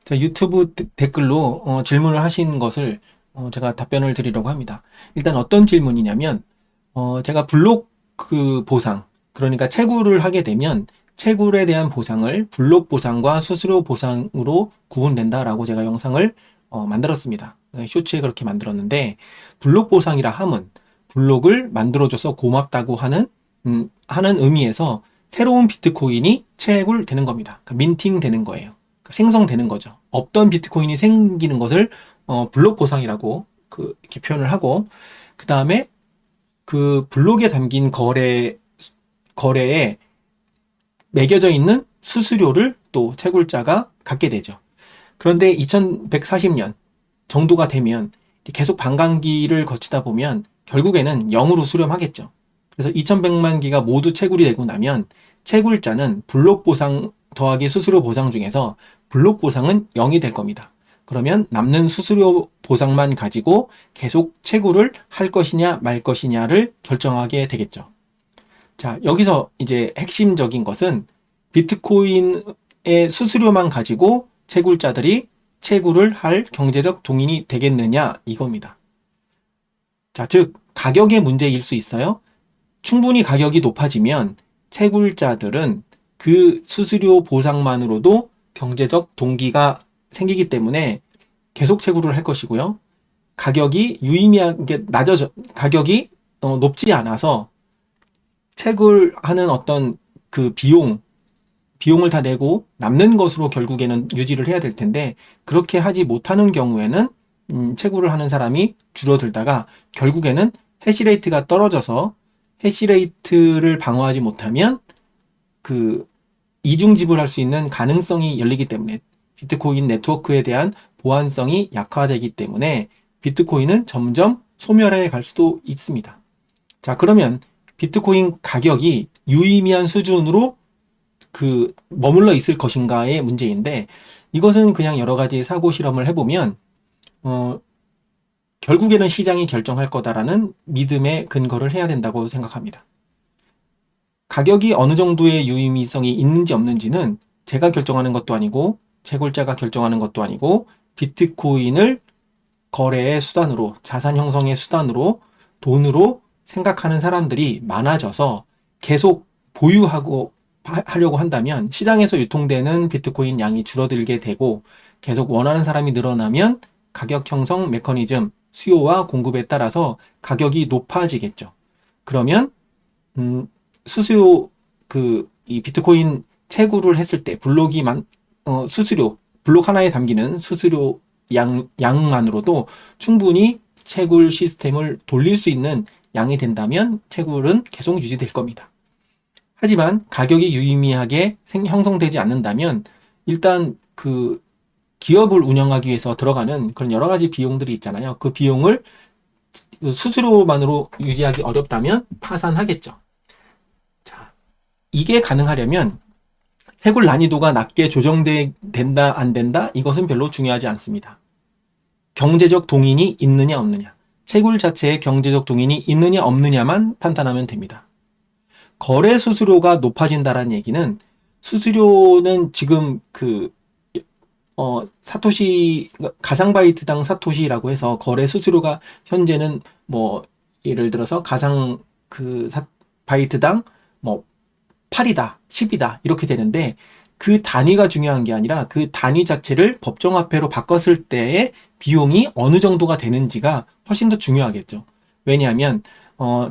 자, 유튜브 댓글로 질문을 하신 것을 제가 답변을 드리려고 합니다. 일단 어떤 질문이냐면 제가 블록 그 보상, 그러니까 채굴을 하게 되면 채굴에 대한 보상을 블록 보상과 수수료 보상으로 구분된다라고 제가 영상을 만들었습니다. 쇼츠에 그렇게 만들었는데, 블록 보상이라 함은 블록을 만들어줘서 고맙다고 하는 의미에서 새로운 비트코인이 채굴되는 겁니다. 그러니까 민팅 되는 거예요. 그러니까 생성되는 거죠. 없던 비트코인이 생기는 것을 블록 보상이라고 이렇게 표현을 하고, 그 다음에 그 블록에 담긴 거래에 매겨져 있는 수수료를 또 채굴자가 갖게 되죠. 그런데 2140년 정도가 되면 계속 반감기를 거치다 보면 결국에는 0으로 수렴하겠죠. 그래서 2100만 기가 모두 채굴이 되고 나면 채굴자는 블록 보상 더하기 수수료 보상 중에서 블록 보상은 0이 될 겁니다. 그러면 남는 수수료 보상만 가지고 계속 채굴을 할 것이냐 말 것이냐를 결정하게 되겠죠. 자, 여기서 이제 핵심적인 것은 비트코인의 수수료만 가지고 채굴자들이 채굴을 할 경제적 동인이 되겠느냐 이겁니다. 자, 즉 가격의 문제일 수 있어요. 충분히 가격이 높아지면 채굴자들은 그 수수료 보상만으로도 경제적 동기가 생기기 때문에 계속 채굴을 할 것이고요. 가격이 유의미하게 가격이 높지 않아서 채굴하는 어떤 그 비용을 다 내고 남는 것으로 결국에는 유지를 해야 될 텐데, 그렇게 하지 못하는 경우에는 채굴을 하는 사람이 줄어들다가 결국에는 해시레이트가 떨어져서 해시레이트를 방어하지 못하면 그 이중 지불할 수 있는 가능성이 열리기 때문에, 비트코인 네트워크에 대한 보안성이 약화되기 때문에 비트코인은 점점 소멸해 갈 수도 있습니다. 자, 그러면 비트코인 가격이 유의미한 수준으로 머물러 있을 것인가의 문제인데, 이것은 그냥 여러 가지 사고 실험을 해보면 어, 결국에는 시장이 결정할 거다라는 믿음의 근거를 해야 된다고 생각합니다. 가격이 어느 정도의 유의미성이 있는지 없는지는 제가 결정하는 것도 아니고 채굴자가 결정하는 것도 아니고, 비트코인을 거래의 수단으로, 자산 형성의 수단으로, 돈으로 생각하는 사람들이 많아져서 계속 보유하고 하려고 한다면 시장에서 유통되는 비트코인 양이 줄어들게 되고, 계속 원하는 사람이 늘어나면 가격 형성 메커니즘, 수요와 공급에 따라서 가격이 높아지겠죠. 그러면 수수료, 이 비트코인 채굴을 했을 때 수수료, 블록 하나에 담기는 수수료 양만으로도 충분히 채굴 시스템을 돌릴 수 있는 양이 된다면 채굴은 계속 유지될 겁니다. 하지만 가격이 유의미하게 형성되지 않는다면 일단 기업을 운영하기 위해서 들어가는 그런 여러 가지 비용들이 있잖아요. 그 비용을 수수료만으로 유지하기 어렵다면 파산하겠죠. 자, 이게 가능하려면 채굴 난이도가 낮게 된다, 안 된다? 이것은 별로 중요하지 않습니다. 경제적 동인이 있느냐, 없느냐. 채굴 자체에 경제적 동인이 있느냐, 없느냐만 판단하면 됩니다. 거래 수수료가 높아진다는 얘기는, 수수료는 지금 가상 바이트당 사토시라고 해서 거래 수수료가 현재는 예를 들어서 가상 바이트당 8이다, 10이다, 이렇게 되는데, 그 단위가 중요한 게 아니라 그 단위 자체를 법정화폐로 바꿨을 때의 비용이 어느 정도가 되는지가 훨씬 더 중요하겠죠. 왜냐하면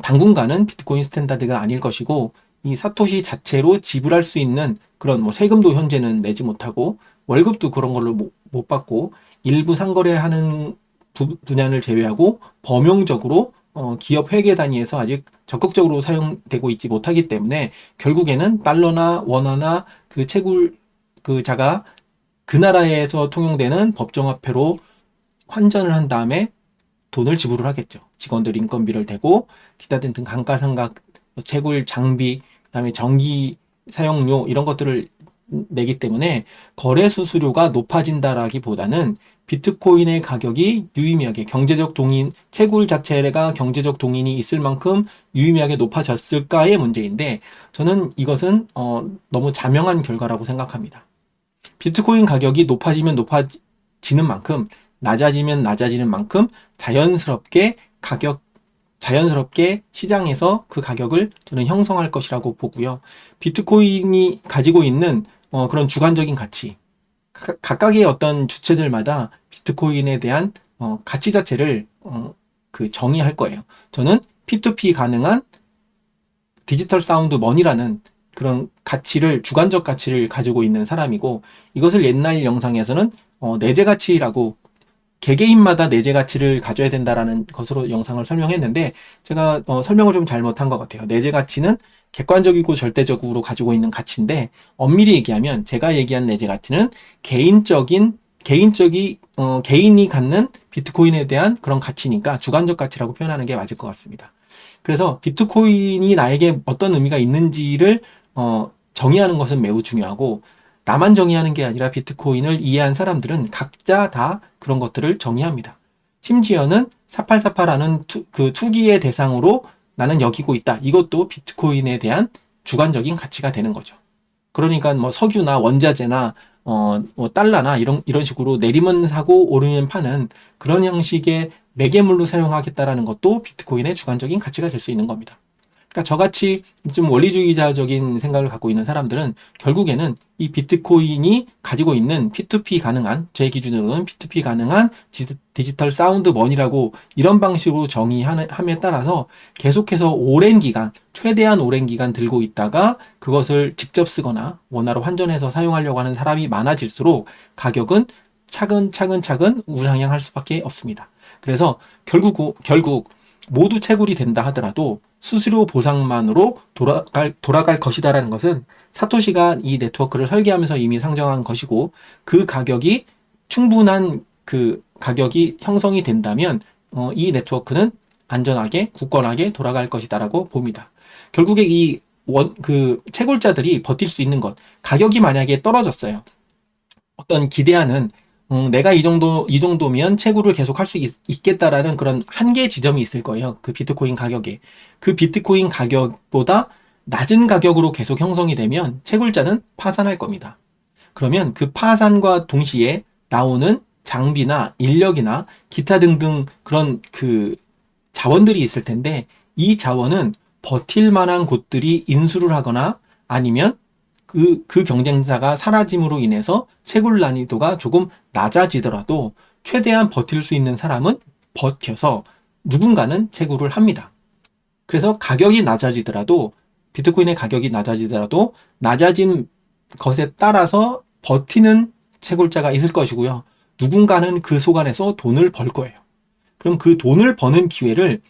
당분간은 비트코인 스탠다드가 아닐 것이고, 이 사토시 자체로 지불할 수 있는 그런 세금도 현재는 내지 못하고 월급도 그런 걸로 못 받고, 일부 상거래하는 분야를 제외하고 범용적으로 기업 회계 단위에서 아직 적극적으로 사용되고 있지 못하기 때문에 결국에는 달러나 원화나 채굴 자가 그 나라에서 통용되는 법정화폐로 환전을 한 다음에 돈을 지불을 하겠죠. 직원들 인건비를 대고 기타 등등 감가상각, 채굴 장비, 그다음에 전기 사용료 이런 것들을 내기 때문에 거래 수수료가 높아진다라기보다는 비트코인의 가격이 유의미하게 채굴 자체가 경제적 동인이 있을 만큼 유의미하게 높아졌을까의 문제인데, 저는 이것은 너무 자명한 결과라고 생각합니다. 비트코인 가격이 높아지면 높아지는 만큼, 낮아지면 낮아지는 만큼 자연스럽게 시장에서 그 가격을 저는 형성할 것이라고 보고요. 비트코인이 가지고 있는 그런 주관적인 가치, 각각의 어떤 주체들마다 비트코인에 대한 가치 자체를 정의할 거예요. 저는 P2P 가능한 디지털 사운드 머니라는 그런 주관적 가치를 가지고 있는 사람이고, 이것을 옛날 영상에서는 내재 가치라고, 개개인마다 내재 가치를 가져야 된다라는 것으로 영상을 설명했는데, 제가 설명을 좀 잘못한 것 같아요. 내재 가치는 객관적이고 절대적으로 가지고 있는 가치인데, 엄밀히 얘기하면 제가 얘기한 내재 가치는 개인이 갖는 비트코인에 대한 그런 가치니까 주관적 가치라고 표현하는 게 맞을 것 같습니다. 그래서 비트코인이 나에게 어떤 의미가 있는지를 정의하는 것은 매우 중요하고, 나만 정의하는 게 아니라 비트코인을 이해한 사람들은 각자 다 그런 것들을 정의합니다. 심지어는 4848라는 그 투기의 대상으로 나는 여기고 있다. 이것도 비트코인에 대한 주관적인 가치가 되는 거죠. 그러니까 뭐 석유나 원자재나 뭐 달러나 이런 식으로 내리면 사고 오르면 파는 그런 형식의 매개물로 사용하겠다라는 것도 비트코인의 주관적인 가치가 될 수 있는 겁니다. 그러니까 저같이 좀 원리주의자적인 생각을 갖고 있는 사람들은 결국에는 이 비트코인이 가지고 있는 P2P 가능한, 제 기준으로는 P2P 가능한 디지털 사운드 머니라고 이런 방식으로 정의함에 따라서 계속해서 최대한 오랜 기간 들고 있다가 그것을 직접 쓰거나 원화로 환전해서 사용하려고 하는 사람이 많아질수록 가격은 차근차근 우상향할 수밖에 없습니다. 그래서 결국 모두 채굴이 된다 하더라도 수수료 보상만으로 돌아갈 것이다라는 것은 사토시가 이 네트워크를 설계하면서 이미 상정한 것이고, 그 가격이 충분한 그 가격이 형성이 된다면 이 네트워크는 안전하게 굳건하게 돌아갈 것이다라고 봅니다. 결국에 채굴자들이 버틸 수 있는 것, 가격이 만약에 떨어졌어요. 어떤 기대하는 내가 이 정도면 채굴을 계속 할 수 있겠다라는 그런 한계 지점이 있을 거예요. 그 비트코인 가격에. 그 비트코인 가격보다 낮은 가격으로 계속 형성이 되면 채굴자는 파산할 겁니다. 그러면 그 파산과 동시에 나오는 장비나 인력이나 기타 등등 그런 그 자원들이 있을 텐데, 이 자원은 버틸 만한 곳들이 인수를 하거나 아니면 그 경쟁사가 사라짐으로 인해서 채굴 난이도가 조금 낮아지더라도 최대한 버틸 수 있는 사람은 버텨서 누군가는 채굴을 합니다. 그래서 비트코인의 가격이 낮아지더라도 낮아진 것에 따라서 버티는 채굴자가 있을 것이고요. 누군가는 그 속안에서 돈을 벌 거예요. 그럼 그 돈을 버는 기회를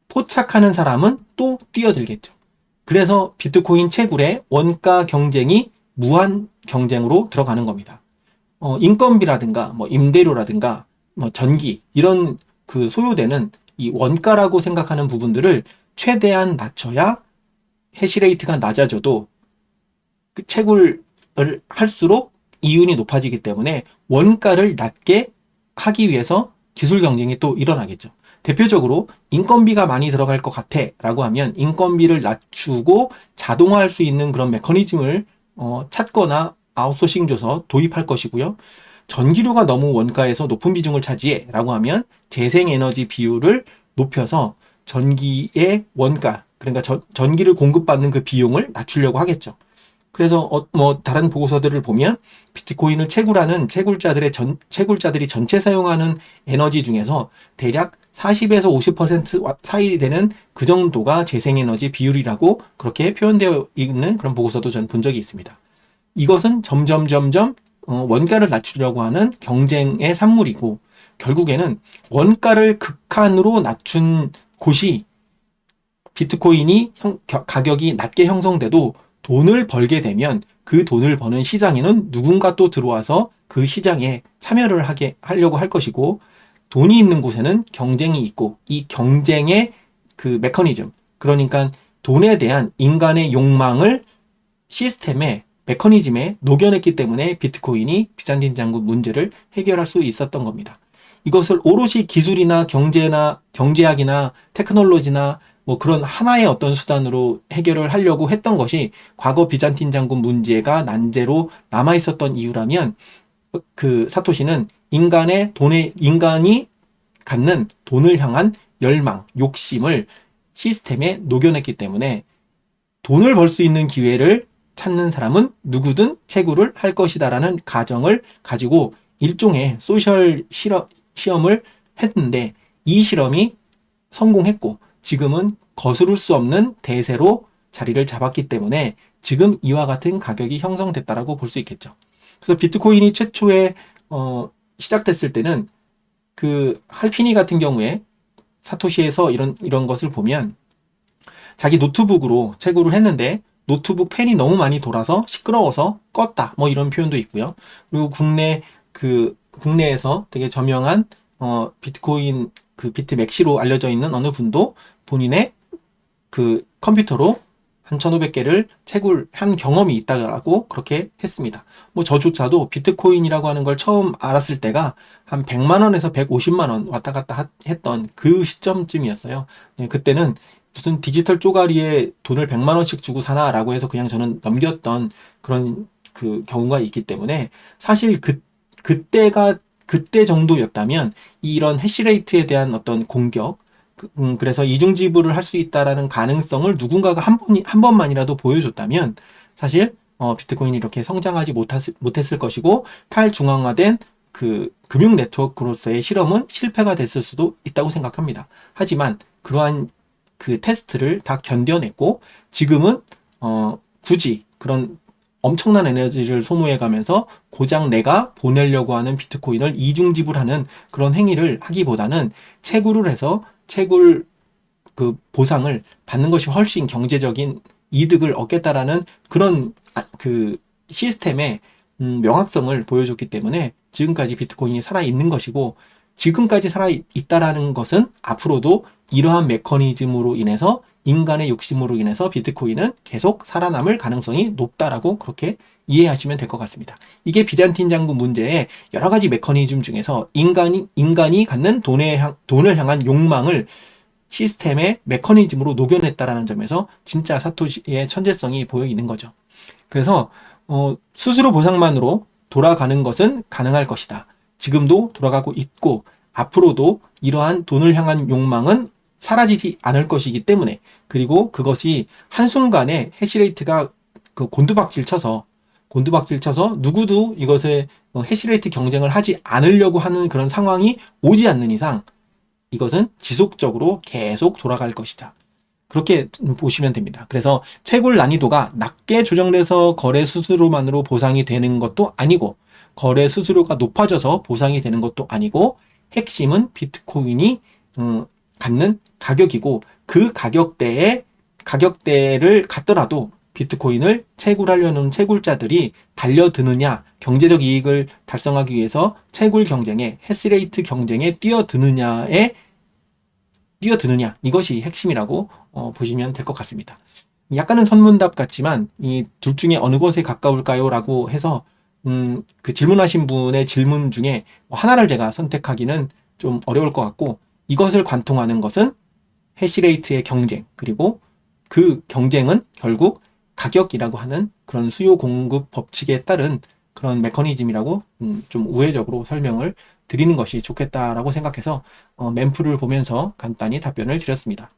포착하는 사람은 또 뛰어들겠죠. 그래서 비트코인 채굴의 원가 경쟁이 무한 경쟁으로 들어가는 겁니다. 인건비라든가 뭐 임대료라든가 뭐 전기 이런 그 소요되는 이 원가라고 생각하는 부분들을 최대한 낮춰야 해시레이트가 낮아져도 그 채굴을 할수록 이윤이 높아지기 때문에 원가를 낮게 하기 위해서 기술 경쟁이 또 일어나겠죠. 대표적으로 인건비가 많이 들어갈 것 같아 라고 하면 인건비를 낮추고 자동화할 수 있는 그런 메커니즘을 찾거나 아웃소싱 줘서 도입할 것이고요. 전기료가 너무 원가에서 높은 비중을 차지해 라고 하면 재생에너지 비율을 높여서 전기의 원가, 그러니까 전기를 공급받는 그 비용을 낮추려고 하겠죠. 그래서 다른 보고서들을 보면 비트코인을 채굴하는 채굴자들이 전체 사용하는 에너지 중에서 대략 40에서 50% 사이 되는 그 정도가 재생에너지 비율이라고 그렇게 표현되어 있는 그런 보고서도 전 본 적이 있습니다. 이것은 점점 원가를 낮추려고 하는 경쟁의 산물이고, 결국에는 원가를 극한으로 낮춘 곳이 비트코인이 가격이 낮게 형성돼도 돈을 벌게 되면 그 돈을 버는 시장에는 누군가 또 들어와서 그 시장에 참여를 하려고 할 것이고, 돈이 있는 곳에는 경쟁이 있고, 이 경쟁의 그 메커니즘, 그러니까 돈에 대한 인간의 욕망을 메커니즘에 녹여냈기 때문에 비트코인이 비잔틴 장군 문제를 해결할 수 있었던 겁니다. 이것을 오롯이 기술이나 경제학이나 테크놀로지나 뭐 그런 하나의 어떤 수단으로 해결을 하려고 했던 것이 과거 비잔틴 장군 문제가 난제로 남아 있었던 이유라면 그 사토시는 인간이 갖는 돈을 향한 열망, 욕심을 시스템에 녹여냈기 때문에 돈을 벌 수 있는 기회를 찾는 사람은 누구든 채굴을 할 것이다라는 가정을 가지고 일종의 소셜 시험을 했는데 이 실험이 성공했고 지금은 거스를 수 없는 대세로 자리를 잡았기 때문에 지금 이와 같은 가격이 형성됐다라고 볼 수 있겠죠. 그래서 비트코인이 최초에 시작됐을 때는 그 할피니 같은 경우에 사토시에서 이런 것을 보면 자기 노트북으로 채굴을 했는데 노트북 팬이 너무 많이 돌아서 시끄러워서 껐다. 뭐 이런 표현도 있고요. 그리고 국내에서 되게 저명한 비트코인 그 비트맥시로 알려져 있는 어느 분도 본인의 그 컴퓨터로 한 1,500개를 채굴한 경험이 있다고 그렇게 했습니다. 뭐 저조차도 비트코인이라고 하는 걸 처음 알았을 때가 한 100만 원에서 150만 원 왔다 갔다 했던 그 시점쯤이었어요. 네, 그때는 무슨 디지털 쪼가리에 돈을 100만 원씩 주고 사나라고 해서 그냥 저는 넘겼던 그런 그 경우가 있기 때문에 사실 그때 정도였다면 이런 해시레이트에 대한 어떤 공격 그래서 이중 지불을 할 수 있다라는 가능성을 누군가가 한 번만이라도 보여줬다면 사실 비트코인이 이렇게 성장하지 못했을 것이고 탈중앙화된 그 금융 네트워크로서의 실험은 실패가 됐을 수도 있다고 생각합니다. 하지만 그러한 그 테스트를 다 견뎌냈고 지금은 굳이 그런 엄청난 에너지를 소모해 가면서 고작 내가 보내려고 하는 비트코인을 이중 지불하는 그런 행위를 하기보다는 채굴을 해서 채굴 그 보상을 받는 것이 훨씬 경제적인 이득을 얻겠다라는 그런 그 시스템의 명확성을 보여줬기 때문에 지금까지 비트코인이 살아있는 것이고 지금까지 살아있다라는 것은 앞으로도 이러한 메커니즘으로 인해서 인간의 욕심으로 인해서 비트코인은 계속 살아남을 가능성이 높다라고 그렇게 이해하시면 될 것 같습니다. 이게 비잔틴 장군 문제의 여러 가지 메커니즘 중에서 인간이 갖는 돈을 향한 욕망을 시스템의 메커니즘으로 녹여냈다라는 점에서 진짜 사토시의 천재성이 보여 있는 거죠. 그래서 수수료 보상만으로 돌아가는 것은 가능할 것이다. 지금도 돌아가고 있고 앞으로도 이러한 돈을 향한 욕망은 사라지지 않을 것이기 때문에 그리고 그것이 한순간에 해시레이트가 그 곤두박질 쳐서 누구도 이것에 해시레이트 경쟁을 하지 않으려고 하는 그런 상황이 오지 않는 이상 이것은 지속적으로 계속 돌아갈 것이다. 그렇게 보시면 됩니다. 그래서 채굴 난이도가 낮게 조정돼서 거래 수수료만으로 보상이 되는 것도 아니고 거래 수수료가 높아져서 보상이 되는 것도 아니고 핵심은 비트코인이 갖는 가격이고 그 가격대를 갖더라도 비트코인을 채굴하려는 채굴자들이 달려드느냐 경제적 이익을 달성하기 위해서 채굴 경쟁에 해시레이트 경쟁에 뛰어드느냐 이것이 핵심이라고 보시면 될 것 같습니다. 약간은 선문답 같지만 이 둘 중에 어느 것에 가까울까요? 라고 해서 그 질문하신 분의 질문 중에 하나를 제가 선택하기는 좀 어려울 것 같고 이것을 관통하는 것은 해시레이트의 경쟁 그리고 그 경쟁은 결국 가격이라고 하는 그런 수요 공급 법칙에 따른 그런 메커니즘이라고 좀 우회적으로 설명을 드리는 것이 좋겠다라고 생각해서 mem프를 보면서 간단히 답변을 드렸습니다.